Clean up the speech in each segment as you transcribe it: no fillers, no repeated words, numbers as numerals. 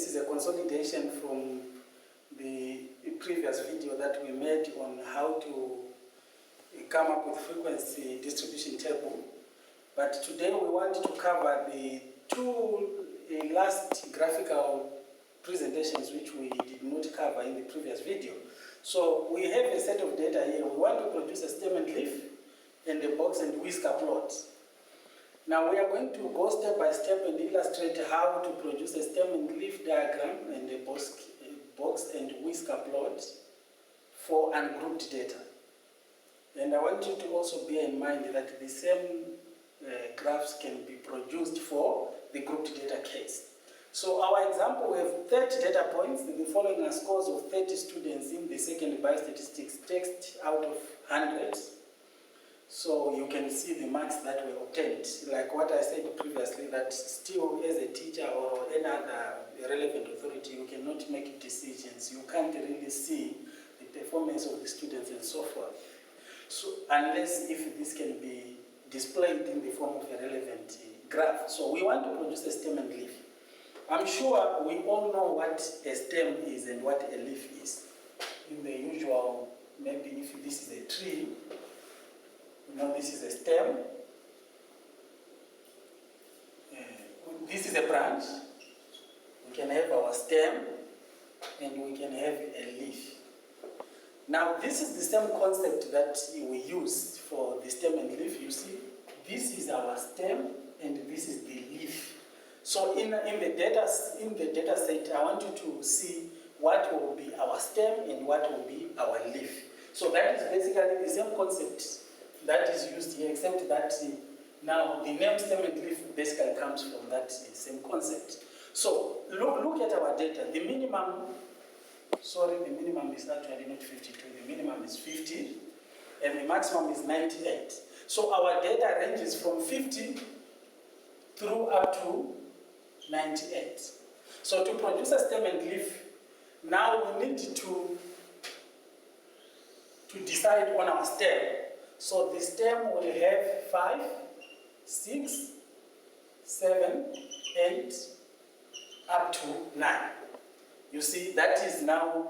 this is a consolidation from the previous video that we made on how to come up with frequency distribution table. But today we want to cover the two last graphical presentations which we did not cover in the previous video. So we have a set of data here. We want to produce a stem and leaf and a box and whisker plot. Now we are going to go step by step and illustrate how to produce a stem and leaf diagram and a box and whisker plot for ungrouped data. And I want you to also bear in mind that the same graphs can be produced for the grouped data case. So our example, we have 30 data points. The following are scores of 30 students in the second biostatistics text out of 100. So you can see the marks that were obtained. Like what I said previously, that still as a teacher or any other relevant authority, you cannot make decisions. You can't really see the performance of the students and so forth. So unless if this can be displayed in the form of a relevant graph. So we want to produce a stem and leaf. I'm sure we all know what a stem is and what a leaf is. In the usual, maybe if this is a tree, you know this is a stem. This is a branch. We can have our stem and we can have a leaf. Now this is the same concept that we use for the stem and leaf. You see, this is our stem and this is the leaf. So in the data set, I want you to see what will be our stem and what will be our leaf. So that is basically the same concept that is used here, except that now the name stem and leaf basically comes from that same concept. So look at our data. The minimum is actually not 52. The minimum is 50 and the maximum is 98. So our data ranges from 50 through up to 98. So to produce a stem and leaf, now we need to decide on our stem. So the stem will have 5, 6, 7, 8, up to 9. You see, that is now,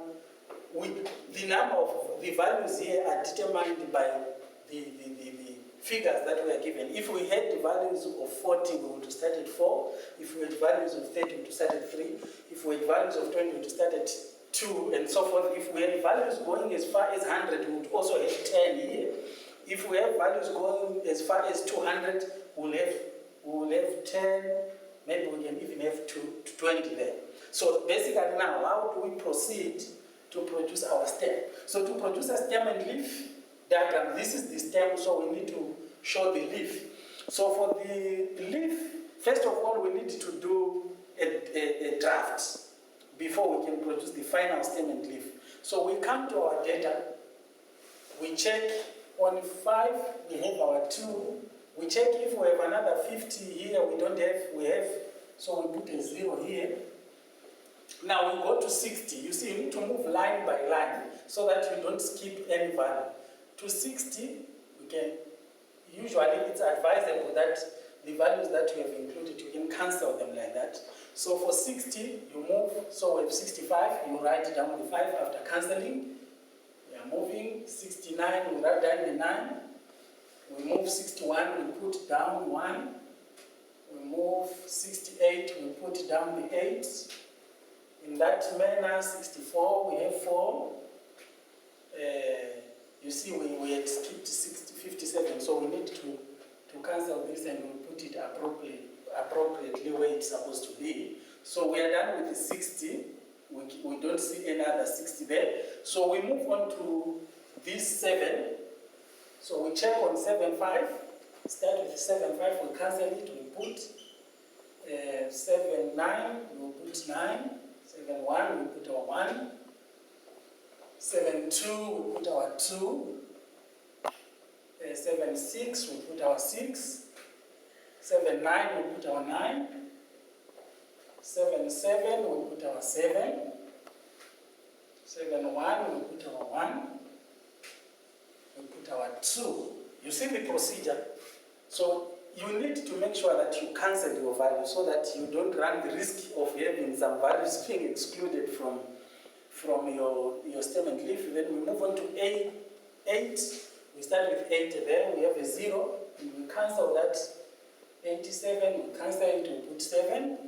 the number of the values here are determined by the figures that we are given. If we had the values of 40, we would start at 4. If we had values of 30, we would start at 3. If we had values of 20, we would start at 2, and so forth. If we had values going as far as 100, we would also have 10 here. If we have values going as far as 200, we'll have 10, maybe we can even have 20 there. So basically now, how do we proceed to produce our stem? So to produce a stem and leaf diagram, this is the stem, so we need to show the leaf. So for the leaf, first of all, we need to do a draft before we can produce the final stem and leaf. So we come to our data, we check on 5, we have our 2, we check if we have another 50 here, we have, so we put a 0 here. Now we go to 60. You see, you need to move line by line so that you don't skip any value. To 60, we can, usually it's advisable that the values that you have included, you can cancel them like that. So for 60, you move, so we have 65, you write down the 5 after cancelling. We are moving 69, we write down the 9. We move 61, we put down 1. We move 68, we put down the 8. In that manner, 64, we have 4. You see, we had skipped 57, so we need to cancel this and we put it appropriately where it's supposed to be. So we are done with the 60. We don't see any other 60 there. So we move on to this 7. So we check on 7, 5. Start with 7, 5, we cancel it, we put 7, 9, we put 9. 7, 1, we put our 1. 7, 2, we put our 2. 7, 6, we put our 6. 7, 9, we put our 9. 7, 7, we put our 7. 7, 1, we put our 1. We put our 2. You see the procedure? So you need to make sure that you cancel your value so that you don't run the risk of having some values being excluded from your stem and leaf. Then we move on to 8. We start with 8 there, we have a 0, and we cancel that. 87, we cancel it, we put 7.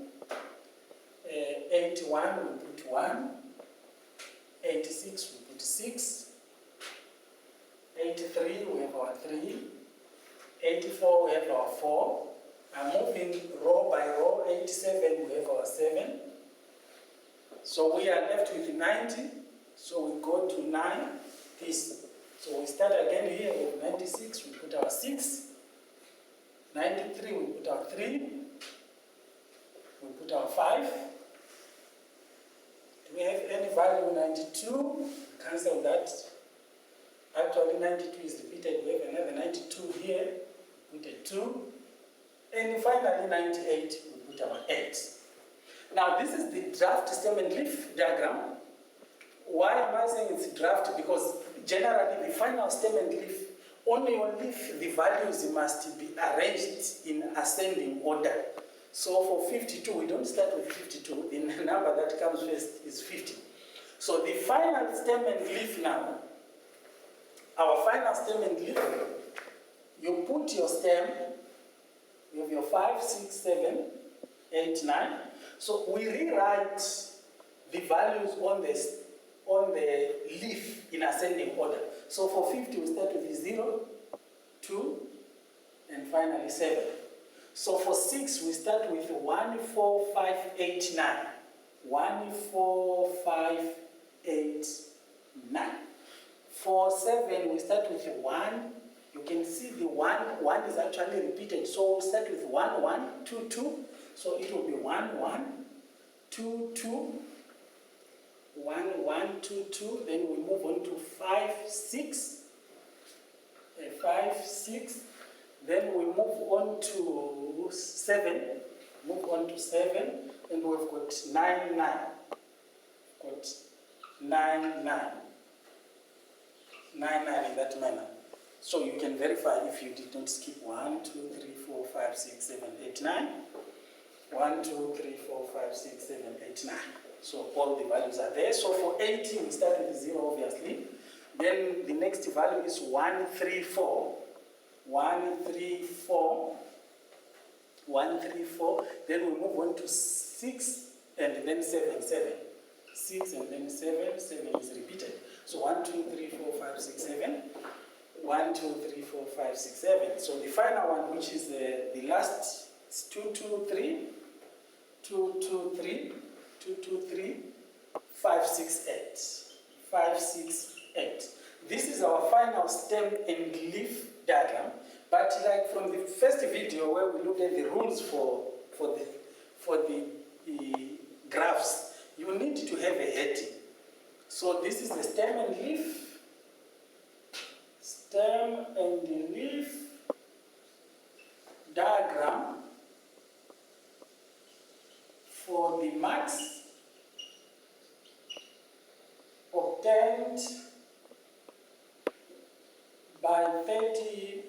81, we put 1. 86, we put 6. 83, we have our 3. 84, we have our 4. I'm moving row by row. 87, we have our 7. So we are left with 90. So we go to 9. This. So we start again here with 96, we put our 6. 93, we put our 3. We put our 5. Do we have any value? 92, cancel that. Actually 92 is repeated, we have another 92 here, put a 2. And finally 98, we put our 8. Now this is the draft stem and leaf diagram. Why am I saying it's draft? Because generally the final stem and leaf, on your leaf the values must be arranged in ascending order. So for 52, we don't start with 52, the number that comes first is 50. So the final stem and leaf now, our final stem and leaf, you put your stem, you have your 5, 6, 7, 8, 9. So we rewrite the values on the leaf in ascending order. So for 50, we start with 0, 2, and finally 7. So for 6, we start with 1, 4, 5, 8, 9. 1, 4, 5, 8, 9. For 7, we start with 1. You can see the 1 is actually repeated. So we'll start with 1, 1, 2, 2. So it will be 1, 1, 2, 2. 1, 1, 2, 2. Then we move on to 5, 6. 5, 6. Then we move on to 7. Move on to 7. And we've got 9, 9. Got 9, 9. 9, 9 in that manner. So you can verify if you did not skip 1, 2, 3, 4, 5, 6, 7, 8, 9. 1, 2, 3, 4, 5, 6, 7, 8, 9. So all the values are there. So for 80, we start with 0, obviously. Then the next value is 1, 3, 4. 1, 3, 4. 1, 3, 4. Then we move on to 6 and then 7, 7. 6 and then 7, 7 is repeated. So 1, 2, 3, 4, 5, 6, 7. 1, 2, 3, 4, 5, 6, 7. So the final one, which is the last, is 2, 2, 3. 2, 2, 3. 2, 2, 3. 5, 6, 8. 5, 6, 8. This is our final stem and leaf diagram. But like from the first video where we looked at the rules for the graphs, you need to have a heading. So this is the stem and leaf. Stem and leaf diagram for the marks obtained by 30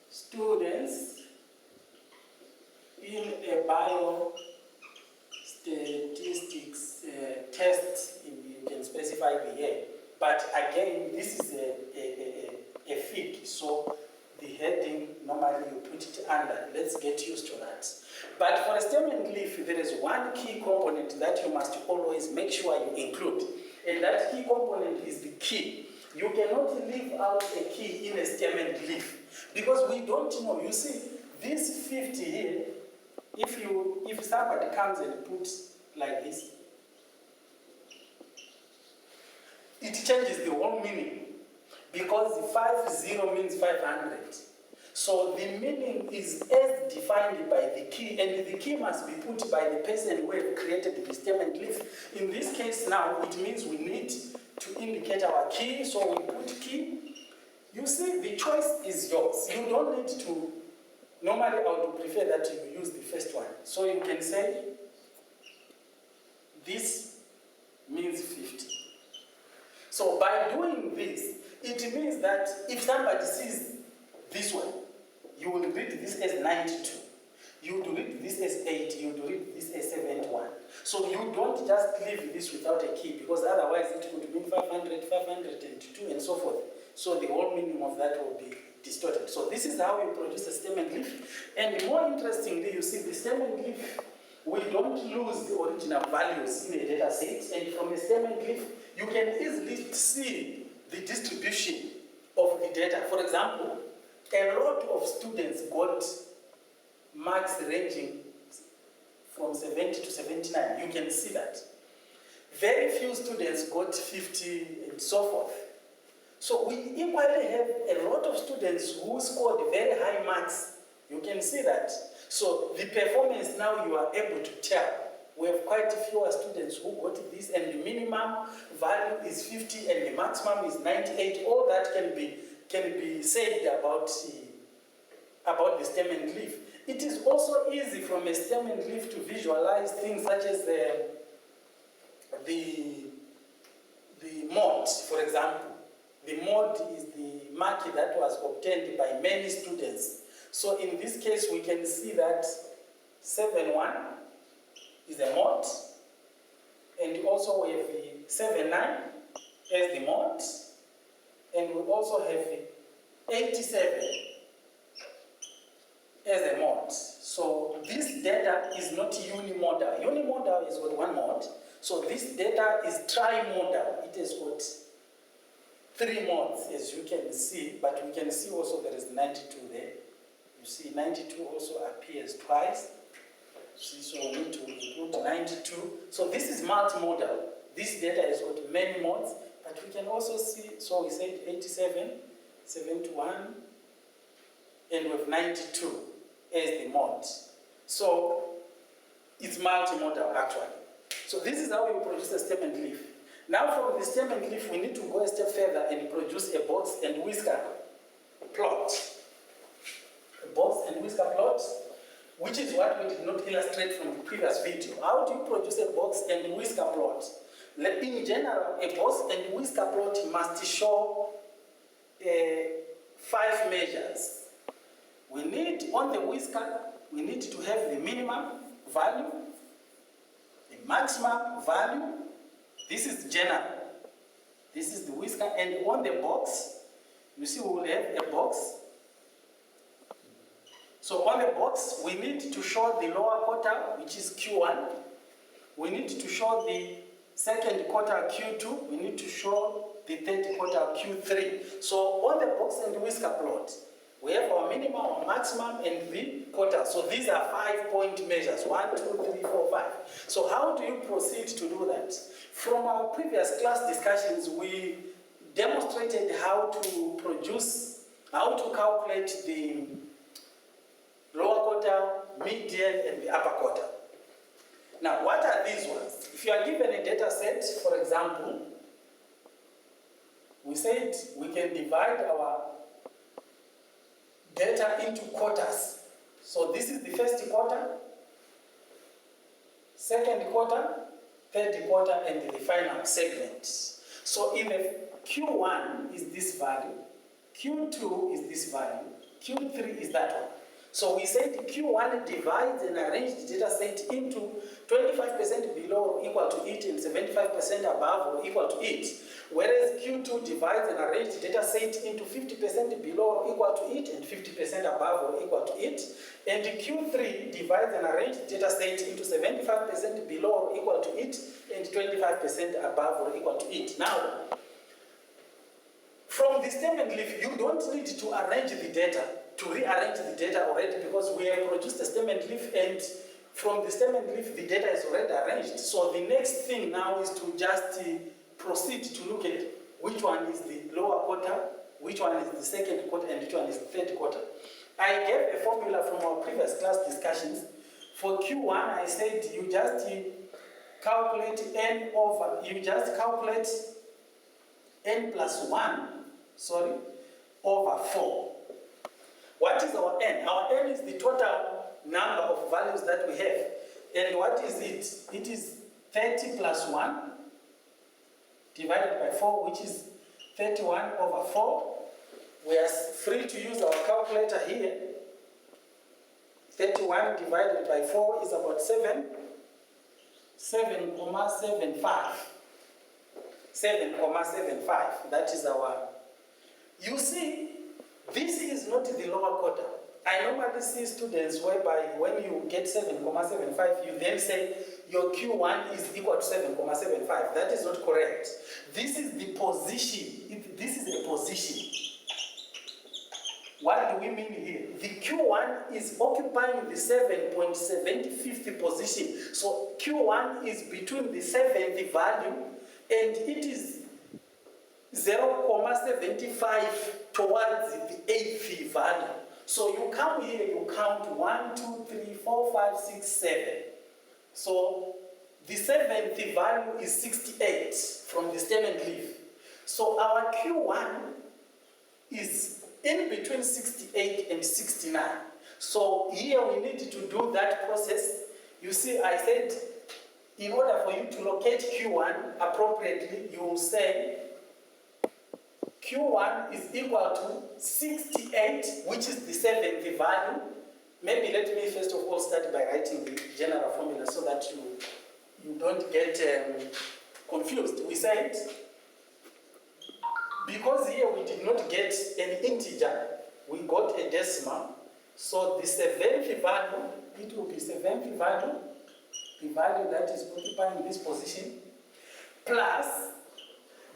students in a biostatistics test. You can specify the year. But again, this is a fig, so the heading, normally you put it under. Let's get used to that. But for a stem and leaf, there is one key component that you must always make sure you include. And that key component is the key. You cannot leave out a key in a stem and leaf because we don't know. You see, this 50 here, if somebody comes and puts like this, it changes the whole meaning because the 50 means 500. So the meaning is as defined by the key, and the key must be put by the person who have created the stem and leaf. In this case now, it means we need to indicate our key, so we put key. You see, the choice is yours. You don't need to, normally I would prefer that you use the first one. So you can say, this means 50. So by doing this, it means that if somebody sees this one, you will read this as 92. You would read this as 8, you would read this as 71. So you don't just leave this without a key, because otherwise it would mean 500, 502, and so forth. So the whole meaning of that will be distorted. So this is how you produce a stem and leaf. And more interestingly, you see the stem and leaf, we don't lose the original values in a data set. And from a stem and leaf, you can easily see the distribution of the data. For example, a lot of students got marks ranging from 70 to 79. You can see that. Very few students got 50 and so forth. So we equally have a lot of students who scored very high marks. You can see that. So the performance now you are able to tell. We have quite a few students who got this, and the minimum value is 50 and the maximum is 98. All that can be said about the stem and leaf. It is also easy from a stem and leaf to visualize things such as the mode, for example. The mode is the mark that was obtained by many students. So in this case, we can see that 7.1 is a mode, and also we have the 7.9 as the mode, and we also have the 87 as a mode. So this data is not unimodal. Unimodal is got one mode. So this data is trimodal. It has got 3 modes, as you can see, but we can see also there is 92 there. You see 92 also appears twice. See, so we need to include 92. So this is multimodal. This data has got many modes, but we can also see, so we said 87, 71, and with 92 as the mode. So it's multimodal actually. So this is how we produce a stem and leaf. Now from the stem and leaf, we need to go a step further and produce a box and whisker plot. A box and whisker plot, which is what we did not illustrate from the previous video. How do you produce a box and whisker plot? In general, a box and whisker plot must show 5 measures. We need, on the whisker, we need to have the minimum value, the maximum value. This is general. This is the whisker. And on the box, you see we will have a box. So on the box, we need to show the lower quartile, which is Q1. We need to show the second quartile Q2. We need to show the third quartile Q3. So on the box and whisker plot, we have our minimum, our maximum, and the quartile. So these are 5-point measures. 1, 2, 3, 4, 5. So how do you proceed to do that? From our previous class discussions, we demonstrated how to calculate the lower quartile, median, and the upper quartile. Now, what are these ones? If you are given a data set, for example, we said we can divide our data into quarters. So this is the first quarter, second quarter, third quarter, and the final segment. So in the Q1 is this value, Q2 is this value, Q3 is that one. So we said Q1 divides an arranged data set into 25% below or equal to it and 75% above or equal to it. Whereas Q2 divides an arranged data set into 50% below or equal to it and 50% above or equal to it. And Q3 divides an arranged data set into 75% below or equal to it and 25% above or equal to it. Now, from the stem and leaf, you don't need to arrange the data, to rearrange the data already, because we have produced the stem and leaf, and from the stem and leaf, the data is already arranged. So the next thing now is to just proceed to look at which one is the lower quarter, which one is the second quarter, and which one is the third quarter. I gave a formula from our previous class discussions. For Q1, I said you just calculate n plus 1, over 4. What is our n? Our n is the total number of values that we have. And what is it? It is 30 plus 1 divided by 4, which is 31 over 4. We are free to use our calculator here. 31 divided by 4 is about 7.75. 7.75, that is our... You see, this is not the lower quarter. I normally see students whereby when you get 7.75, you then say your Q1 is equal to 7.75. That is not correct. This is the position. This is a position. What do we mean here? The Q1 is occupying the 7.75th position. So Q1 is between the 7th value and it is 0.75 towards the 8th value. So you come here, you count 1, 2, 3, 4, 5, 6, 7. So the 7th value is 68 from the stem and leaf. So our Q1 is in between 68 and 69. So here we need to do that process. You see, I said, in order for you to locate Q1 appropriately, you will say Q1 is equal to 68, which is the 7th value. Maybe let me first of all start by writing the general formula so that you don't get confused. We said, because here we did not get an integer, we got a decimal. So the 7th value, it will be 7th value, the value that is occupying this position, plus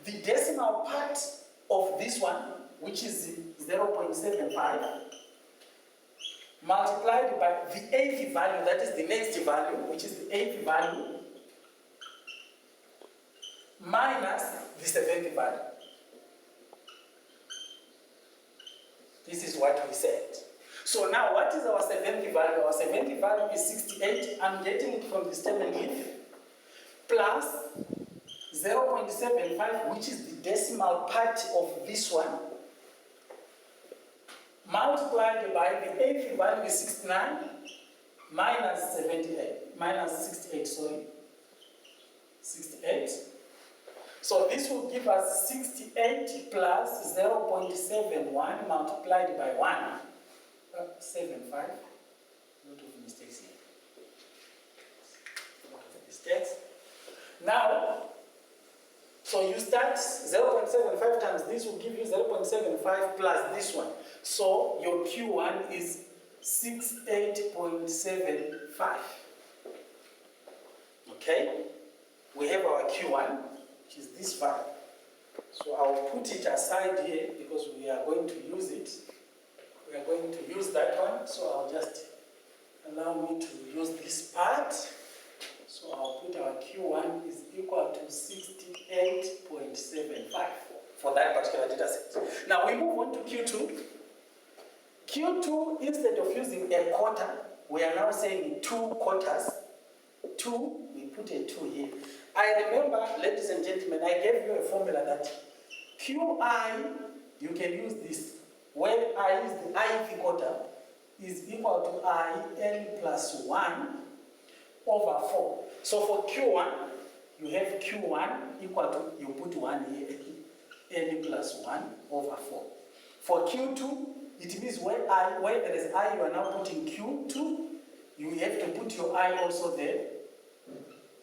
the decimal part of this one, which is 0.75, multiplied by the 8th value, that is the next value, which is the 8th value, minus the 7th value. This is what we said. So now, what is our 7th value? Our 7th value is 68. I'm getting it from the stem and leaf, plus 0.75, which is the decimal part of this one, multiplied by the 8th value is 69, minus 68, sorry. 68. So this will give us 68 plus 0.71 multiplied by 1. 75. Lot of mistakes here. Lot of mistakes. Now, so you start 0.75 times this will give you 0.75 plus this one. So your Q1 is 68.75. Okay? We have our Q1, which is this value. So I'll put it aside here because we are going to use it. We are going to use that one. So I'll just allow me to use this part. So I'll put our Q1 is equal to 68.75 for that particular data set. Now we move on to Q2. Q2, instead of using a quarter, we are now saying 2 quarters. 2, we put a 2 here. I remember, ladies and gentlemen, I gave you a formula that QI, you can use this, where I is the ith quarter, is equal to IN plus 1 over 4. So for Q1, you have Q1 equal to, you put 1 here, N plus 1 over 4. For Q2, it means where there is I, you are now putting Q2, you have to put your I also there,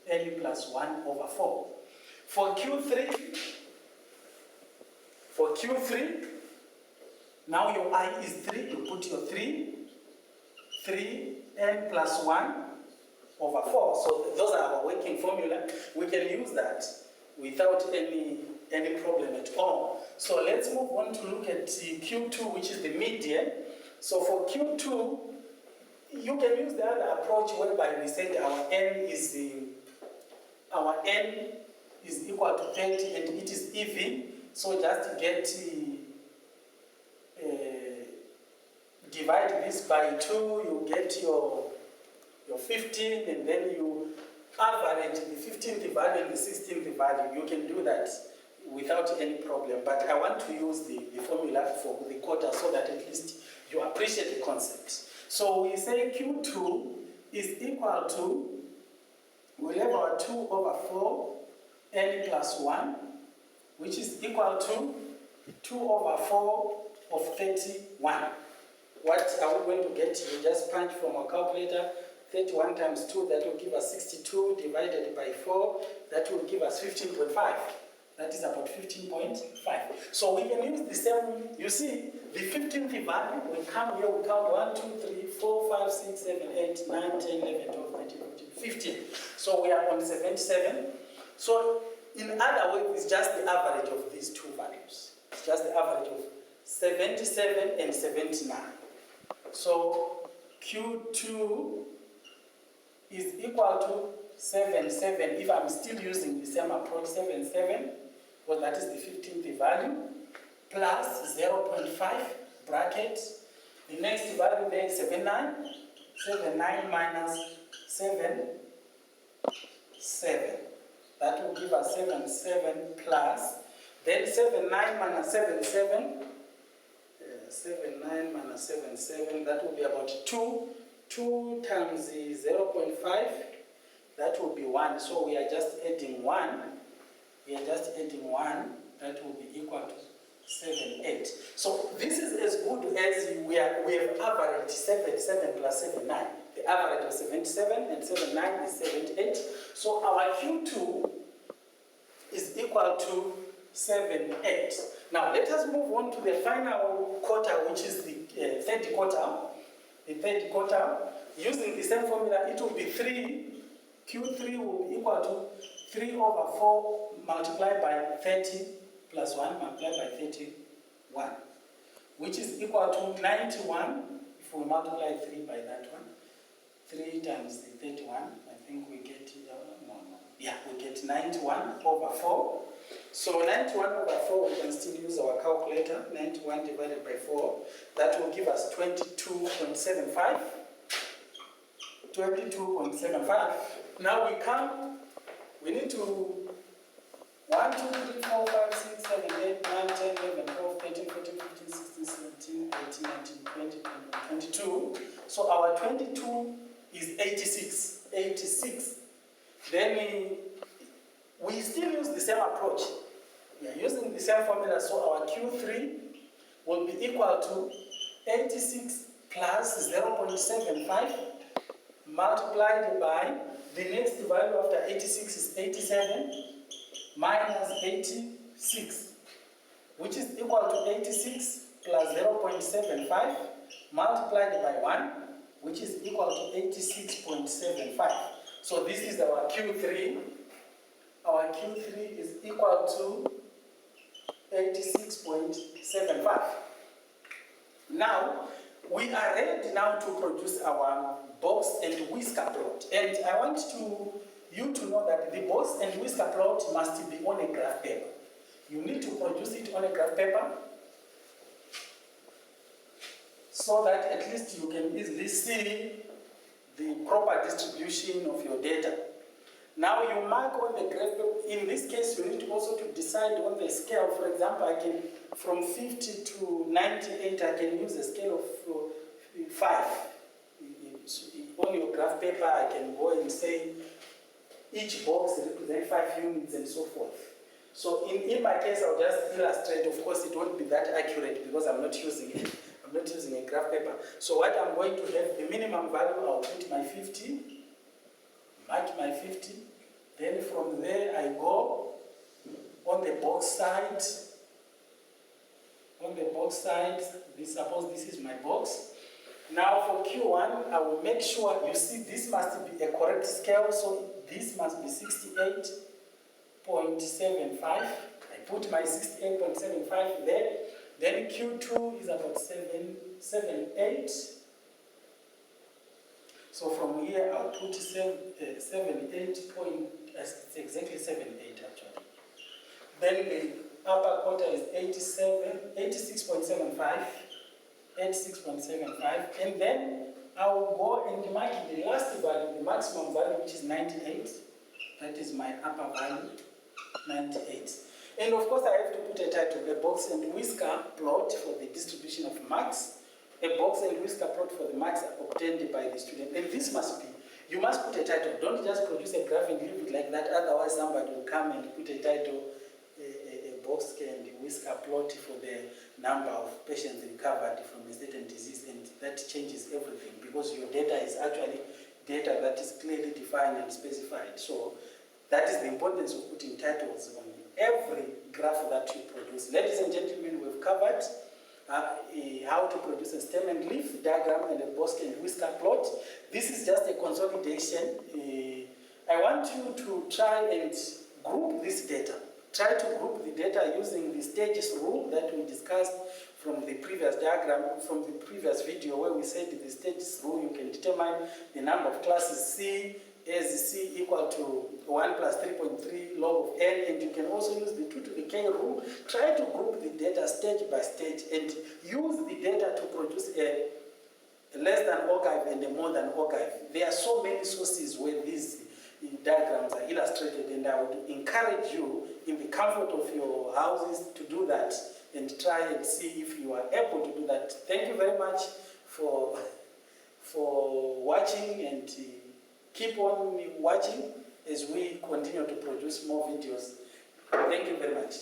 N plus 1 over 4. For Q3, now your I is 3, you put your 3, N plus 1 over 4. So those are our working formula. We can use that without any problem at all. So let's move on to look at Q2, which is the median. So for Q2, you can use the other approach whereby we said our N is equal to 30 and it is even. So just get divide this by 2, you get your 15, and then you average the 15th value and the 16th value. You can do that without any problem. But I want to use the formula for the quarter so that at least you appreciate the concept. So we say Q2 is equal to, we'll have our 2 over 4 N plus 1, which is equal to 2 over 4 of 31. what are we going to get? You just punch from our calculator, 31 times 2, that will give us 62, divided by 4, that will give us 15.5. That is about 15.5. So we can use the same, you see, the 15th value, we come here, we count 1, 2, 3, 4, 5, 6, 7, 8, 9, 10, 11, 12, 13, 14, 15. So we are on 77. So in other words, it's just the average of these two values. It's just the average of 77 and 79. So Q2 is equal to 77, if I'm still using the same approach, 77, well, that is the 15th value, plus 0.5 bracket. The next value there is 79. 79 minus 7, 7. That will give us 77 plus, then 79 minus 77, 79 minus 77, that will be about 2. 2 times 0.5, that will be 1. So we are just adding 1. We are just adding 1. That will be equal to 78. So this is as good as we have averaged 77 plus 79. The average of 77 and 79 is 78. So our Q2 is equal to 78. Now let us move on to the final quarter, which is the third quarter. The third quarter, using the same formula, it will be 3. Q3 will be equal to 3 over 4 multiplied by 30 plus 1 multiplied by 31, which is equal to 91. If we multiply 3 by that one, 3 times the 31, I think we get, we get 91 over 4. So 91 over 4, we can still use our calculator. 91 divided by 4, that will give us 22.75. 22.75. Now we need to 1, 2, 3, 4, 5, 6, 7, 8, 9, 10, 11, 12, 13, 14, 15, 16, 17, 18, 19, 20, 21, 22. So our 22 is 86. 86. Then we still use the same approach. We are using the same formula, so our Q3 will be equal to 86 plus 0.75 multiplied by the next value after 86 is 87 minus 86, which is equal to 86 plus 0.75 multiplied by 1, which is equal to 86.75. So this is our Q3. Our Q3 is equal to 86.75. Now, we are ready now to produce our box and whisker plot. And I want you to know that the box and whisker plot must be on a graph paper. You need to produce it on a graph paper so that at least you can easily see the proper distribution of your data. Now you mark on the graph paper. In this case, you need also to decide on the scale. For example, I can, from 50 to 98, I can use a scale of 5. On your graph paper, I can go and say each box represents 5 units and so forth. So in my case, I'll just illustrate. Of course, it won't be that accurate because I'm not using it. I'm not using a graph paper. So what I'm going to have, the minimum value, I'll put my 50, mark my 50. Then from there, I go on the box side. On the box side, suppose this is my box. Now for Q1, I will make sure, you see, this must be a correct scale, so this must be 68.75. I put my 68.75 there. Then Q2 is about 78. So from here, I'll put 78 point, it's exactly 78 actually. Then the upper quarter is 86.75. 86.75, and then I will go and mark the last value, the maximum value, which is 98. That is my upper value, 98. And of course, I have to put a title, a box and whisker plot for the distribution of marks, a box and whisker plot for the marks obtained by the student. And this must be, you must put a title. Don't just produce a graph and leave it like that, otherwise somebody will come and put a title, a box and whisker plot for the number of patients recovered from a certain disease, and that changes everything, because your data is actually data that is clearly defined and specified. So that is the importance of putting titles on every graph that you produce. Ladies and gentlemen, we've covered how to produce a stem and leaf diagram and a box and whisker plot. This is just a consolidation. I want you to try and group this data. Try to group the data using the stages rule that we discussed from the previous diagram, from the previous video, where we said the stages rule, you can determine the number of classes C as C equal to 1 plus 3.3 log of n, and you can also use the 2 to the k rule. Try to group the data stage by stage and use the data to produce a less than ogive and a more than ogive. There are so many sources where these diagrams are illustrated, and I would encourage you in the comfort of your houses to do that and try and see if you are able to do that. Thank you very much for watching, and keep on watching as we continue to produce more videos. Thank you very much.